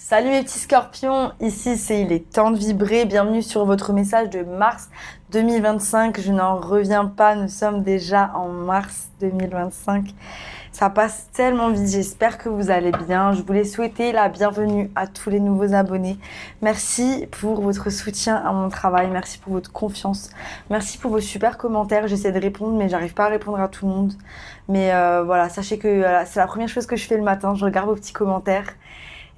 Salut mes petits scorpions, ici c'est Il est temps de vibrer, bienvenue sur votre message de mars 2025, je n'en reviens pas, nous sommes déjà en mars 2025, ça passe tellement vite, j'espère que vous allez bien, je voulais souhaiter la bienvenue à tous les nouveaux abonnés, merci pour votre soutien à mon travail, merci pour votre confiance, merci pour vos super commentaires, j'essaie de répondre mais j'arrive pas à répondre à tout le monde, mais voilà, sachez que c'est la première chose que je fais le matin, je regarde vos petits commentaires.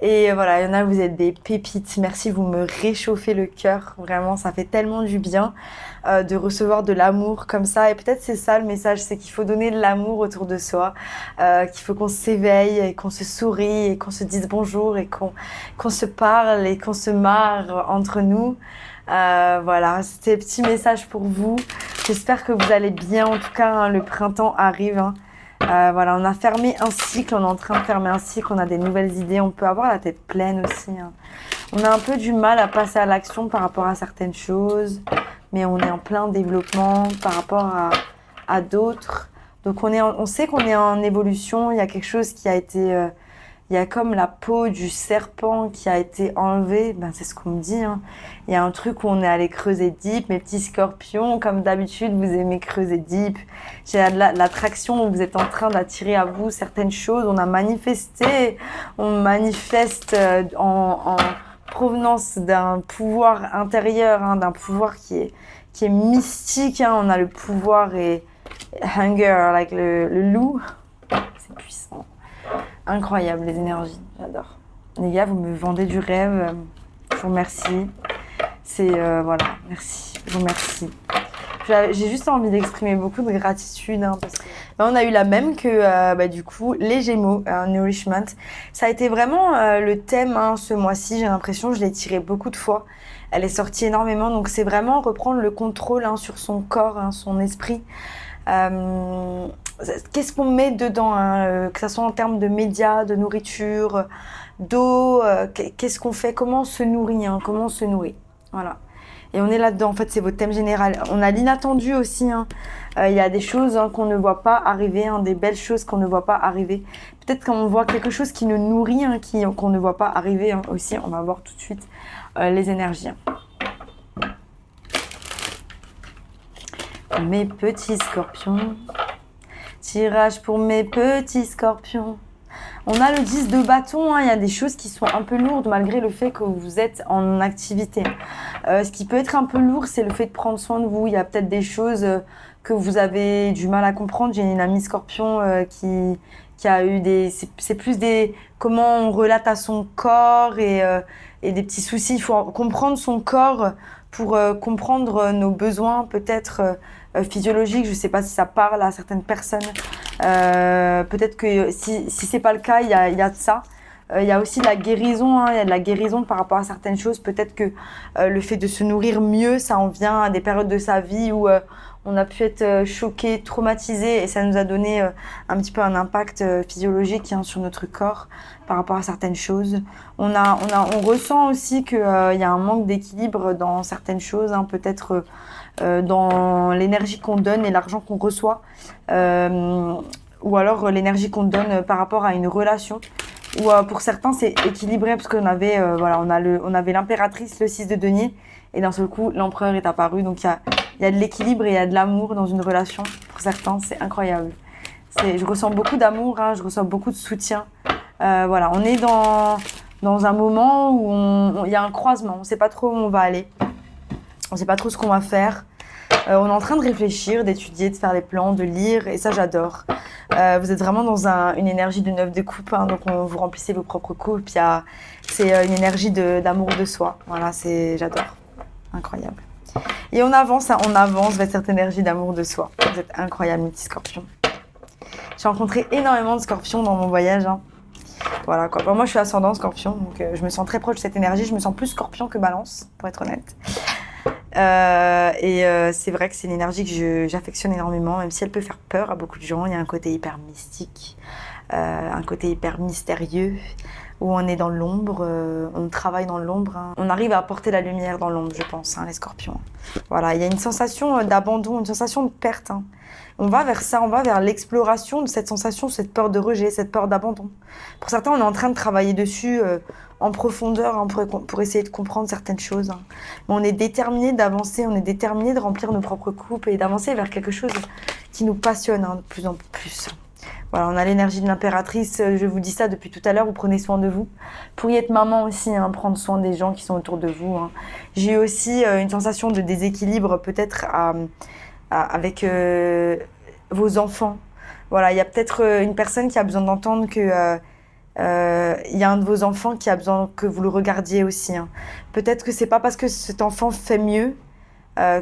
Et voilà, il y en a, vous êtes des pépites. Merci, vous me réchauffez le cœur. Vraiment, ça fait tellement du bien de recevoir de l'amour comme ça. Et peut-être c'est ça le message, c'est qu'il faut donner de l'amour autour de soi, qu'il faut qu'on s'éveille, et qu'on se sourie, et qu'on se dise bonjour, et qu'on se parle, et qu'on se marre entre nous. Voilà, c'était un petit message pour vous. J'espère que vous allez bien. En tout cas, hein, le printemps arrive. Hein. Voilà, on a fermé un cycle, on est en train de fermer un cycle, on a des nouvelles idées, on peut avoir la tête pleine aussi. Hein. On a un peu du mal à passer à l'action par rapport à certaines choses, mais on est en plein développement par rapport à d'autres. Donc on sait qu'on est en évolution, il y a quelque chose qui a été... il y a comme la peau du serpent qui a été enlevée, ben c'est ce qu'on me dit. Hein. Il y a un truc où on est allé creuser deep, mes petits scorpions, comme d'habitude, vous aimez creuser deep. J'ai l'attraction où vous êtes en train d'attirer à vous certaines choses. On a manifesté, on manifeste en provenance d'un pouvoir intérieur, hein, d'un pouvoir qui est mystique. Hein. On a le pouvoir et hunger, like le loup, c'est puissant. Incroyable les énergies, j'adore. Les gars, vous me vendez du rêve, je vous remercie. C'est, voilà, merci, je vous remercie. J'ai juste envie d'exprimer beaucoup de gratitude, hein, parce que on a eu la même que du coup les Gémeaux, Nourishment. Ça a été vraiment le thème hein, ce mois-ci, j'ai l'impression, je l'ai tiré beaucoup de fois. Elle est sortie énormément, donc c'est vraiment reprendre le contrôle hein, sur son corps, hein, son esprit. Qu'est-ce qu'on met dedans, hein, que ce soit en termes de médias, de nourriture, d'eau, qu'est-ce qu'on fait, comment on se nourrit, hein, comment on se nourrit, voilà. Et on est là-dedans, en fait, c'est votre thème général. On a l'inattendu aussi, hein. Y a des choses hein, qu'on ne voit pas arriver, hein, des belles choses qu'on ne voit pas arriver. Peut-être qu'on voit quelque chose qui nous nourrit, hein, qu'on ne voit pas arriver hein, aussi. On va voir tout de suite les énergies. Hein. Mes petits scorpions, tirage pour mes petits scorpions. On a le 10 de bâton, hein. Il y a des choses qui sont un peu lourdes malgré le fait que vous êtes en activité. Ce qui peut être un peu lourd, c'est le fait de prendre soin de vous. Il y a peut-être des choses que vous avez du mal à comprendre. J'ai une amie scorpion qui a eu c'est plus des comment on relate à son corps et des petits soucis. Il faut comprendre son corps pour comprendre nos besoins peut-être physiologiques. Je ne sais pas si ça parle à certaines personnes. Peut-être que si c'est pas le cas, il y a de ça. Il y a aussi de la guérison, hein, il y a de la guérison par rapport à certaines choses. Peut-être que le fait de se nourrir mieux, ça en vient à des périodes de sa vie où on a pu être choqué, traumatisé et ça nous a donné un petit peu un impact physiologique hein, sur notre corps par rapport à certaines choses. On ressent aussi qu'il y a un manque d'équilibre dans certaines choses, hein, peut-être dans l'énergie qu'on donne et l'argent qu'on reçoit, ou alors l'énergie qu'on donne par rapport à une relation. Ou pour certains c'est équilibré parce qu'on avait on avait l'impératrice, le 6 de denier et d'un seul coup l'empereur est apparu, donc il y a de l'équilibre et il y a de l'amour dans une relation. Pour certains c'est incroyable. Je ressens beaucoup d'amour, hein, je ressens beaucoup de soutien. Voilà, on est dans un moment où il y a un croisement, on ne sait pas trop où on va aller, on ne sait pas trop ce qu'on va faire. On est en train de réfléchir, d'étudier, de faire des plans, de lire, et ça j'adore. Vous êtes vraiment dans une énergie de 9 de coupe, hein, donc vous remplissez vos propres coupes. C'est une énergie d'amour de soi. Voilà, j'adore. Incroyable. Et on avance vers cette énergie d'amour de soi. Vous êtes incroyable, mes petits scorpions. J'ai rencontré énormément de scorpions dans mon voyage. Hein. Voilà quoi. Bon, moi je suis ascendant scorpion, donc je me sens très proche de cette énergie. Je me sens plus scorpion que balance, pour être honnête. C'est vrai que c'est une énergie que j'affectionne énormément, même si elle peut faire peur à beaucoup de gens. Il y a un côté hyper mystique, un côté hyper mystérieux, où on est dans l'ombre, on travaille dans l'ombre. Hein. On arrive à apporter la lumière dans l'ombre, je pense, hein, les scorpions. Voilà, il y a une sensation d'abandon, une sensation de perte. Hein. On va vers ça, on va vers l'exploration de cette sensation, cette peur de rejet, cette peur d'abandon. Pour certains, on est en train de travailler dessus en profondeur hein, pour essayer de comprendre certaines choses. Hein. Mais on est déterminé d'avancer, on est déterminé de remplir nos propres coupes et d'avancer vers quelque chose qui nous passionne hein, de plus en plus. Voilà, on a l'énergie de l'impératrice, je vous dis ça depuis tout à l'heure, vous prenez soin de vous. Vous pourriez être maman aussi, hein, prendre soin des gens qui sont autour de vous. Hein. J'ai eu aussi une sensation de déséquilibre peut-être avec vos enfants. Voilà, il y a peut-être une personne qui a besoin d'entendre que il y a un de vos enfants qui a besoin que vous le regardiez aussi. Hein. Peut-être que c'est pas parce que cet enfant fait mieux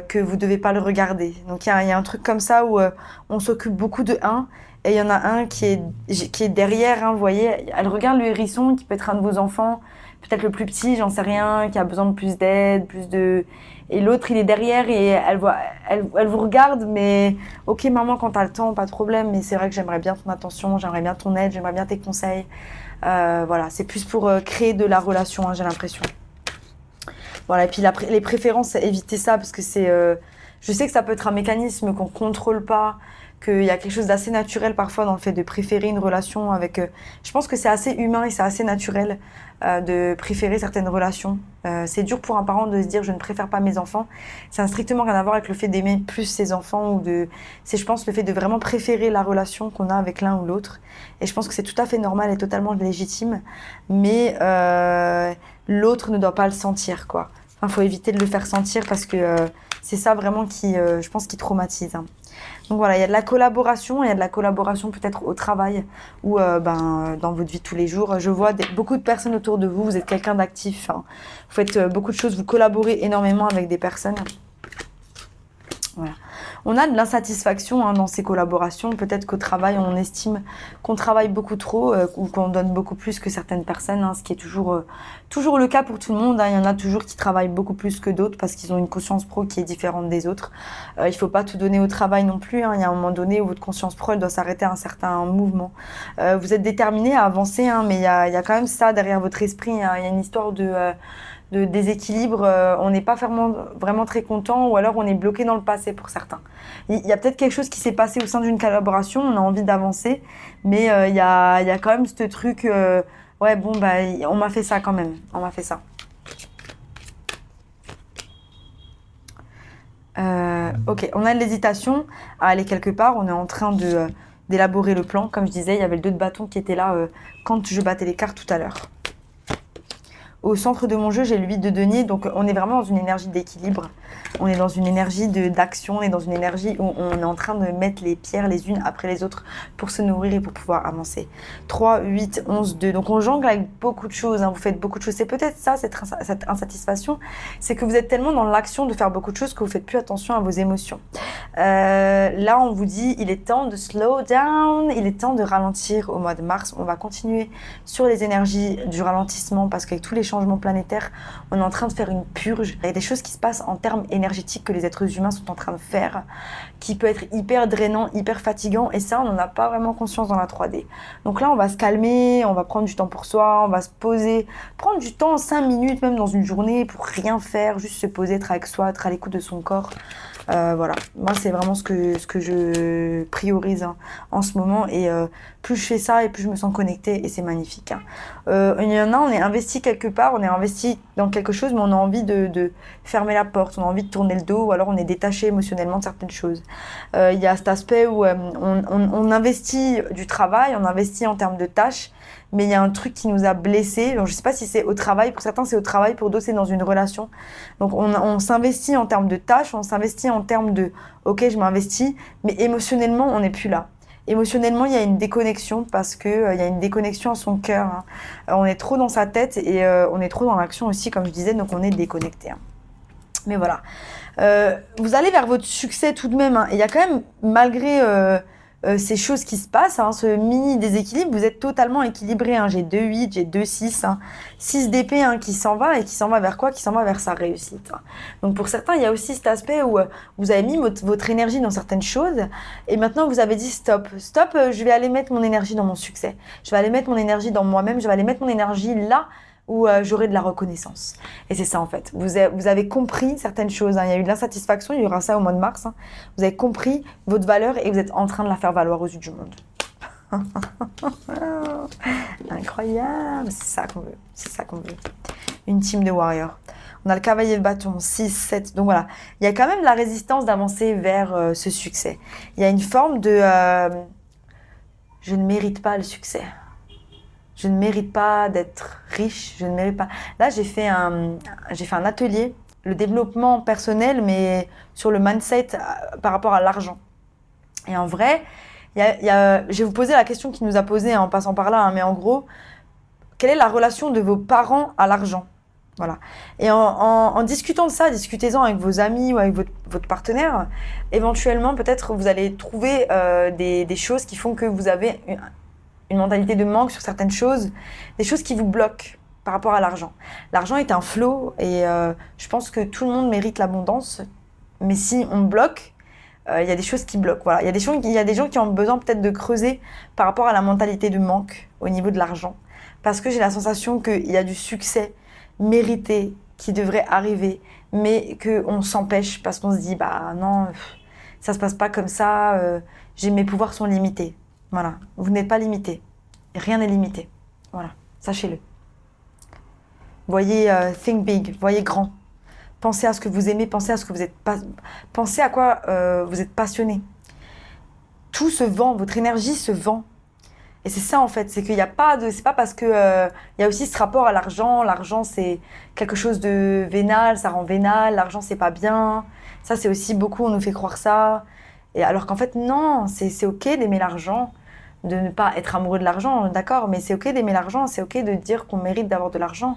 que vous devez pas le regarder. Donc il y a un truc comme ça où on s'occupe beaucoup de un et il y en a un qui est derrière. Hein, vous voyez, elle regarde le hérisson qui peut être un de vos enfants, peut-être le plus petit, j'en sais rien, qui a besoin de plus d'aide, plus de. Et l'autre, il est derrière et elle vous regarde, mais ok maman, quand t'as le temps, pas de problème, mais c'est vrai que j'aimerais bien ton attention, j'aimerais bien ton aide, j'aimerais bien tes conseils. Voilà, c'est plus pour créer de la relation, hein, j'ai l'impression. Voilà, et puis les préférences, évitez ça parce que c'est. Je sais que ça peut être un mécanisme qu'on contrôle pas, qu'il y a quelque chose d'assez naturel parfois dans le fait de préférer une relation avec. Je pense que c'est assez humain et c'est assez naturel de préférer certaines relations. C'est dur pour un parent de se dire je ne préfère pas mes enfants. Ça n'a strictement rien à voir avec le fait d'aimer plus ses enfants c'est, je pense, le fait de vraiment préférer la relation qu'on a avec l'un ou l'autre. Et je pense que c'est tout à fait normal et totalement légitime, mais l'autre ne doit pas le sentir, quoi. Enfin, faut éviter de le faire sentir parce que c'est ça vraiment qui, je pense, qui traumatise. Hein. Donc voilà, il y a de la collaboration, il y a de la collaboration peut-être au travail ou dans votre vie de tous les jours. Je vois beaucoup de personnes autour de vous, vous êtes quelqu'un d'actif, hein. Vous faites beaucoup de choses, vous collaborez énormément avec des personnes. Voilà. On a de l'insatisfaction hein, dans ces collaborations. Peut-être qu'au travail, on estime qu'on travaille beaucoup trop ou qu'on donne beaucoup plus que certaines personnes, hein, ce qui est toujours le cas pour tout le monde. Hein. Il y en a toujours qui travaillent beaucoup plus que d'autres parce qu'ils ont une conscience pro qui est différente des autres. Il ne faut pas tout donner au travail non plus. Hein. Il y a un moment donné où votre conscience pro elle doit s'arrêter à un certain mouvement. Vous êtes déterminé à avancer, hein, mais il y a quand même ça derrière votre esprit. Hein. Il y a une histoire de déséquilibre, on n'est pas vraiment très content ou alors on est bloqué dans le passé pour certains. Il y a peut-être quelque chose qui s'est passé au sein d'une collaboration, on a envie d'avancer, mais il y a quand même ce truc, ouais bon bah on m'a fait ça quand même, on m'a fait ça. Ok, on a de l'hésitation à aller quelque part, on est en train d'élaborer le plan, comme je disais, il y avait le 2 de bâton qui était là quand je battais les cartes tout à l'heure. Au centre de mon jeu, j'ai le 8 de denier, donc on est vraiment dans une énergie d'équilibre. On est dans une énergie d'action, on est dans une énergie où on est en train de mettre les pierres les unes après les autres pour se nourrir et pour pouvoir avancer. 3, 8, 11, 2. Donc on jongle avec beaucoup de choses, hein. Vous faites beaucoup de choses. C'est peut-être ça, cette insatisfaction, c'est que vous êtes tellement dans l'action de faire beaucoup de choses que vous ne faites plus attention à vos émotions. Là, on vous dit, il est temps de slow down, il est temps de ralentir au mois de mars. On va continuer sur les énergies du ralentissement parce qu'avec tous les changements planétaires, on est en train de faire une purge. Il y a des choses qui se passent en termes énergétiques que les êtres humains sont en train de faire, qui peut être hyper drainant, hyper fatigant, et ça, on n'en a pas vraiment conscience dans la 3D. Donc là, on va se calmer, on va prendre du temps pour soi, on va se poser, prendre du temps, 5 minutes, même dans une journée, pour rien faire, juste se poser, être avec soi, être à l'écoute de son corps. Voilà, moi c'est vraiment ce que je priorise hein, en ce moment et plus je fais ça et plus je me sens connectée et c'est magnifique. Hein. Il y en a, on est investi quelque part, on est investi dans quelque chose mais on a envie de fermer la porte, on a envie de tourner le dos ou alors on est détaché émotionnellement de certaines choses. Il y a cet aspect où on investit du travail, on investit en termes de tâches mais il y a un truc qui nous a blessés. Donc, je ne sais pas si c'est au travail, pour certains c'est au travail, pour d'autres c'est dans une relation. Donc on s'investit en termes de tâches, on s'investit en termes de « ok, je m'investis », mais émotionnellement, on n'est plus là. Émotionnellement, il y a une déconnexion parce qu'il y a une déconnexion à son cœur. Hein. On est trop dans sa tête et on est trop dans l'action aussi, comme je disais, donc on est déconnecté. Hein. Mais voilà. Vous allez vers votre succès tout de même. Hein. Il y a quand même, malgré ces choses qui se passent, hein, ce mini déséquilibre, vous êtes totalement équilibré. Hein. J'ai 2-8, j'ai 2-6, hein. 6 d'épée hein, qui s'en va et qui s'en va vers quoi? Qui s'en va vers sa réussite. Hein. Donc pour certains, il y a aussi cet aspect où vous avez mis votre énergie dans certaines choses et maintenant vous avez dit stop. Stop, je vais aller mettre mon énergie dans mon succès. Je vais aller mettre mon énergie dans moi-même. Je vais aller mettre mon énergie là où j'aurai de la reconnaissance. Et c'est ça en fait. Vous avez compris certaines choses. Hein. Il y a eu de l'insatisfaction, il y aura ça au mois de mars. Hein. Vous avez compris votre valeur et vous êtes en train de la faire valoir aux yeux du monde. Incroyable. C'est ça qu'on veut. C'est ça qu'on veut. Une team de warriors. On a le cavalier de bâton, 6, 7. Donc voilà. Il y a quand même de la résistance d'avancer vers ce succès. Il y a une forme de... je ne mérite pas le succès. Je ne mérite pas d'être riche, je ne mérite pas... Là, j'ai fait un atelier, le développement personnel, mais sur le mindset par rapport à l'argent. Et en vrai, je vais vous poser la question qu'il nous a posée en passant par là, hein, mais en gros, quelle est la relation de vos parents à l'argent? Voilà. Et en discutant de ça, discutez-en avec vos amis ou avec votre partenaire, éventuellement, peut-être, vous allez trouver des choses qui font que vous avez... une mentalité de manque sur certaines choses, des choses qui vous bloquent par rapport à l'argent. L'argent est un flot et je pense que tout le monde mérite l'abondance, mais si on bloque, il y a des choses qui bloquent. Voilà. Il y a des gens qui ont besoin peut-être de creuser par rapport à la mentalité de manque au niveau de l'argent, parce que j'ai la sensation qu'il y a du succès mérité qui devrait arriver, mais qu'on s'empêche parce qu'on se dit « bah non, ça se passe pas comme ça, mes pouvoirs sont limités ». Voilà, vous n'êtes pas limité. Rien n'est limité. Voilà, sachez-le. Voyez think big, voyez grand. Pensez à ce que vous aimez, pensez à ce que vous êtes pensez à quoi vous êtes passionné. Tout se vend, votre énergie se vend. Et c'est ça en fait, c'est qu'il n'y a pas de... C'est pas parce que il y a aussi ce rapport à l'argent. L'argent c'est quelque chose de vénal, ça rend vénal. L'argent c'est pas bien. Ça c'est aussi beaucoup, on nous fait croire ça. Et alors qu'en fait non, c'est ok d'aimer l'argent. De ne pas être amoureux de l'argent, d'accord, mais c'est ok d'aimer l'argent, c'est ok de dire qu'on mérite d'avoir de l'argent.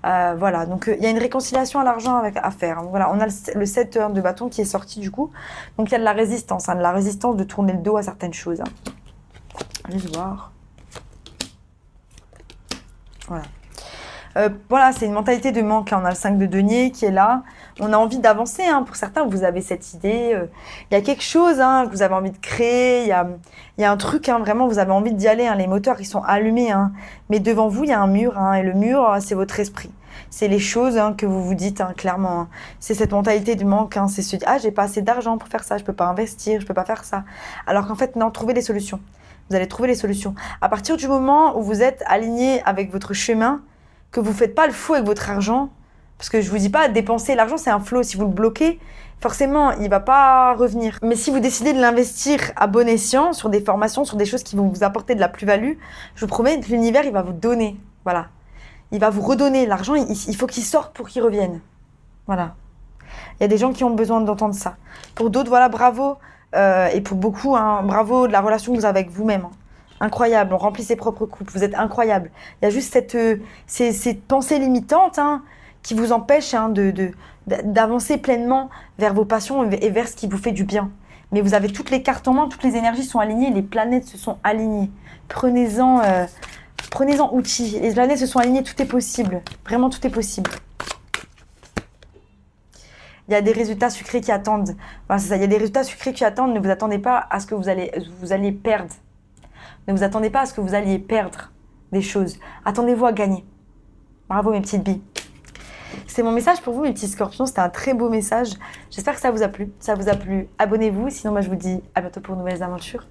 Voilà, donc il y a une réconciliation à l'argent à faire. Voilà, on a le 7 de bâton qui est sorti du coup. Donc il y a de la résistance, hein, de la résistance de tourner le dos à certaines choses. Hein. Juste voir. Voilà. Voilà, c'est une mentalité de manque. Là, on a le 5 de denier qui est là. On a envie d'avancer. Hein. Pour certains, vous avez cette idée. Il y a quelque chose hein, que vous avez envie de créer. Il y a un truc, hein, vraiment, vous avez envie d'y aller. Hein. Les moteurs, ils sont allumés. Hein. Mais devant vous, il y a un mur. Hein, et le mur, c'est votre esprit. C'est les choses hein, que vous vous dites, hein, clairement. Hein. C'est cette mentalité de manque. Hein. C'est se dire, ah, j'ai pas assez d'argent pour faire ça. Je peux pas investir. Je peux pas faire ça. Alors qu'en fait, non, trouvez des solutions. Vous allez trouver les solutions. À partir du moment où vous êtes aligné avec votre chemin, que vous ne faites pas le fou avec votre argent, parce que je ne vous dis pas dépenser, l'argent c'est un flot, si vous le bloquez, forcément il ne va pas revenir. Mais si vous décidez de l'investir à bon escient, sur des formations, sur des choses qui vont vous apporter de la plus-value, je vous promets que l'univers il va vous donner, voilà. Il va vous redonner l'argent, il faut qu'il sorte pour qu'il revienne. Voilà. Il y a des gens qui ont besoin d'entendre ça. Pour d'autres, voilà, bravo, et pour beaucoup, hein, bravo de la relation que vous avez avec vous-même. Hein. Incroyable, on remplit ses propres coupes, vous êtes incroyable. Il y a juste cette pensée limitante hein, qui vous empêche hein, d'avancer pleinement vers vos passions et vers ce qui vous fait du bien. Mais vous avez toutes les cartes en main, toutes les énergies sont alignées, les planètes se sont alignées. Prenez-en outils, les planètes se sont alignées, tout est possible. Vraiment, tout est possible. Il y a des résultats sucrés qui attendent. Voilà, c'est ça, il y a des résultats sucrés qui attendent, ne vous attendez pas à ce que vous allez perdre. Ne vous attendez pas à ce que vous alliez perdre des choses. Attendez-vous à gagner. Bravo mes petites billes. C'est mon message pour vous mes petits scorpions. C'était un très beau message. J'espère que ça vous a plu. Ça vous a plu, abonnez-vous. Sinon, moi, je vous dis à bientôt pour de nouvelles aventures.